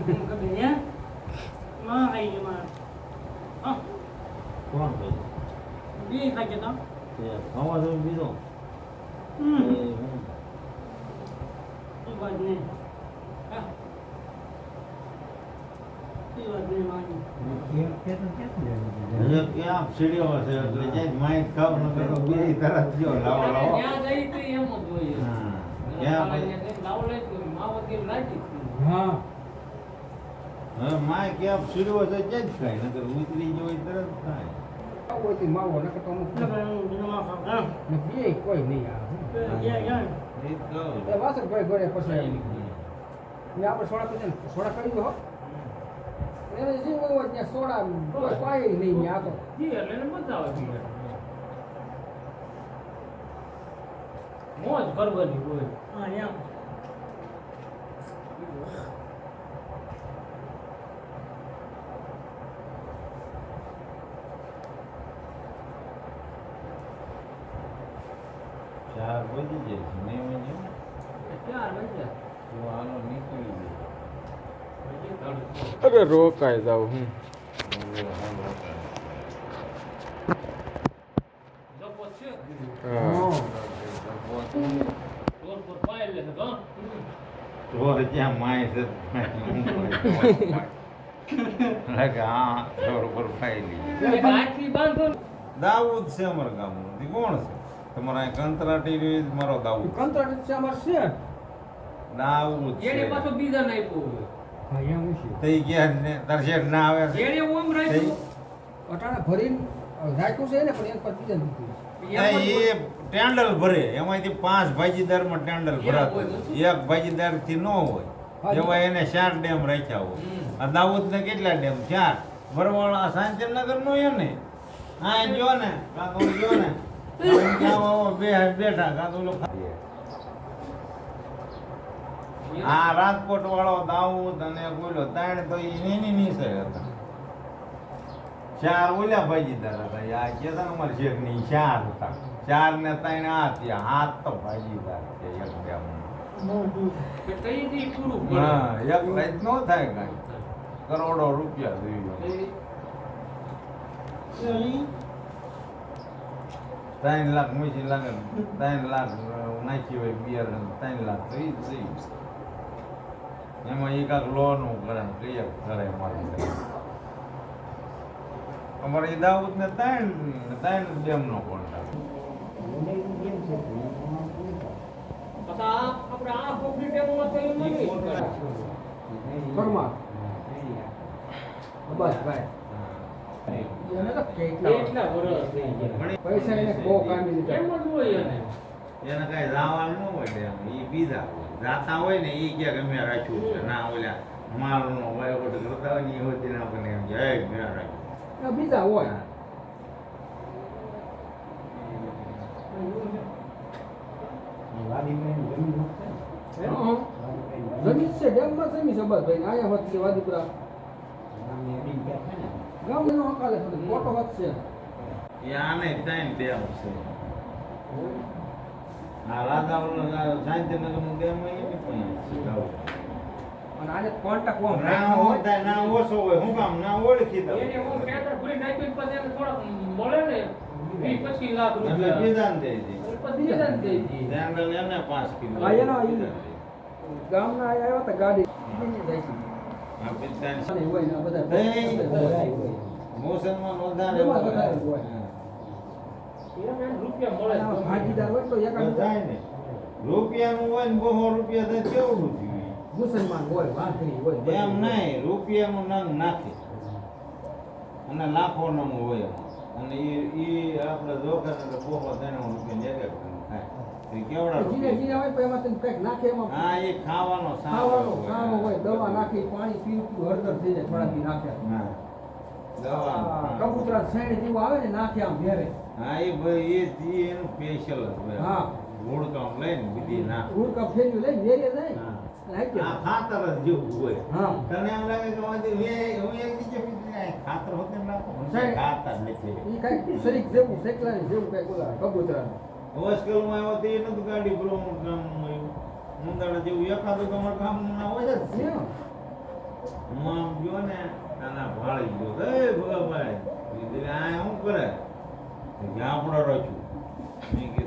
Kemudian, mah kayak gimana? Oh, કોણ ભાઈ ini kayak gitu. ખાવા તો બીજો Ini buat nih. Ah, ini buat nih mana? હજુ ક્યાં સીડીઓ છે એટલે જાય માઇક ખાવ ન કરો બે તરફ જો લાવો લાવો ત્યાં જઈ તો એમ જ હોય. હા ક્યાં ભાઈ લાવો લઈ તો માવતી લાગી Hah. હવે માઇક ક્યાં સીડીઓ છે જાય જ ખાય નકર ઉતરી જો તરત ખાય કોઈ માવો ન કરતો અમુક Ini kan di rumah kakak. નથી કોઈ નહીં આ Iya kan. એ તો એ વાસણ ભાઈ ઘરે પછી ને આપણે સોડા પીને સોડા કરી દો એને જે હોય ત્યાં સોડા કોઈ પાય નહીં ને આ તો ઈ એટલે એને મજા આવે પીને. મોજ કરવાની હોય. Ah, ya. ચાર વધી જાય છે નહીં વધી ચાર વાગ્યા. તો આનો નીકળી જાય પછી તડકો. અરે રોકાઈ જાવ હું જપો છે. હા રોડ પર પાયલ લે તો ચોર જ્યાં માય છે લાગે હા ચોર ઉપર ફાઈલી એક આખી બાંધો ને. દાઉદ છે અમારા ગામનો તે કોણ છે તમારા અહીં કંતરાટી રહ્યો છે મારો દાઉદ કંટ્રાક્ટ છે અમાર છે દાઉદ છે એને પાછો બીજા ને આપ્યો હોય. હા એમ છે તઈ ગયા ને દર્શક ના આવે છે એને ઓમ રાખ્યું. અટાણે ભરીને રાખ્યું છે ને પણ એક પર બીજા દીધું એ ટેન્ડલ ભરે એમાંથી 5 ભાગીદારમાં ટેન્ડલ ભરાતું એક ભાગીદાર થી ન હોય એવા એને 4 ડેમ રાખ્યા હોય આ દાઉદ ને કેટલા ડેમ 4 બરવાળા શાંતિનગર નો એને આ જો ને કાકો જો ને બે બેઠા કાકો આ રાજકોટ વાળો દાઉદ અને બોલો ત્રણ તો એની નીચે હતા 4 ઓલા ભાગીદાર હતા આ કેતા અમારે શેખ ની 4 હતા 4 ને 3 આ થયા 7 તો ભાગીદાર છે એક ડેમ કે કઈ દી પૂરું કરે. હા એક રાત નો થાય કઈ કરોડો રૂપિયા જોઈએ Ini 3 લાખ મૂકી લાગે 3 લાખ નાખી હોય બિયર 3 લાખ તો ઈ જ થઈ એમાં એક આખ લોન કરે ને ક્લિયર કરે અમારે એ દાઉદ ને 3 ડેમ નો કોન્ટ્રાક્ટ પછી આ આપણે આ કોમ્પ્લીટ એમાં તો એમ નહીં કરે. પરમાર બસ ભાઈ એને તો કેટલા એટલા વર્ષ થઈ ગયા. પૈસા એને બહુ કામી એમ દીધા જ હોય એને. એને કઈ જવાનું ન હોય ડેમ એ બીજા હોય જાતા હોય ને એ ક્યાંક અમે રાખ્યું છે ના ઓલા માલ નો હોય કરતા હોય ને એ હોતી ના આપણને એમ કે મેં રાખ્યું આ બીજા હોય હા. જમીન છે ડેમમાં જમીન છે બસ ભાઈ આયા હોત છે વાદીપુરા ગામ એનો હકાલે છે ફોટો હોત છે એ આને 3 ડેમ છે આ રાધાવળ શાંતિનગર નું ડેમ એની પણ છે અને આને કોન્ટેક્ટ કોમ ના હોય ના ઓછો હોય હું કામ ના ઓળખી દઉં એને હું ટેટર ભરી નાખ્યું પછી એને થોડાક મળે ને 20-25 લાખ એટલે રૂપિયા. બીજાને દઈ દે પછી બીજાને દઈ દી. ધ્યાન એને 5 કિલો હા, એનો ગામના આવ્યા હતા ગાડી જાય છે આ પિસ્તાની હોય ને આ બધા નહીં. મોસમમાં વધારે એમાં વધારે હોય. એને રૂપિયા મળે આમાં જ. ભાગીદાર હોય તો એકાદ થાય ને રૂપિયાનું હોય ને 200 રૂપિયા થાય કેવડું થયું મુસલમાન હોય વાંધરી હોય એમ નહીં રૂપિયાનું નંગ નાખે અને લાખો નંગ હોય એમાં અને એ આપણે જોખે ને તો 200 રૂપિયા એક થાય એ કેવડા જીને રૂપિયા જીને હોય તો એમાં તમે કંઈક નાખે એમાં હા એ ખાવાનો ખાવાનો ખાવો હોય દવા નાખી પાણી પીવું હળદર થઈ જાય થોડા દી નાખે હા દવા કબૂતરા છેણ જેવું આવે ને નાખે આમ ઘેરે હા એ ભાઈ એ એનું સ્પેશિયલ જ હોય હા. ગુડકામ લઈને બીજી ના ગુડ કપ ફેર્યું લઈને ઘેરે જાય હા. નાખી આ ખાતર જ જેવું હોય હા તને એમ લાગે કે હું એક બીજે બીજે ખાતર હોતે એમ લાગો સાહેબ. ખાતર નથી ઈ કાંઈક શરીક જેવું શેકલાની જેવું કાંઈક ઓલા કબૂતરાનું હોસ્ટેલમાં આવ્યો તો એ નતું ગાડી બ્રોમ ગામનું આવ્યું મુંદાડા જેવું એકાદું તમારા ગામનું ના હોય જ છે. હું આમ ગયો ને નાના ભાળી ગયો હે ભગાભાઈ આ શું કરે આપણો રચું મેં કીધું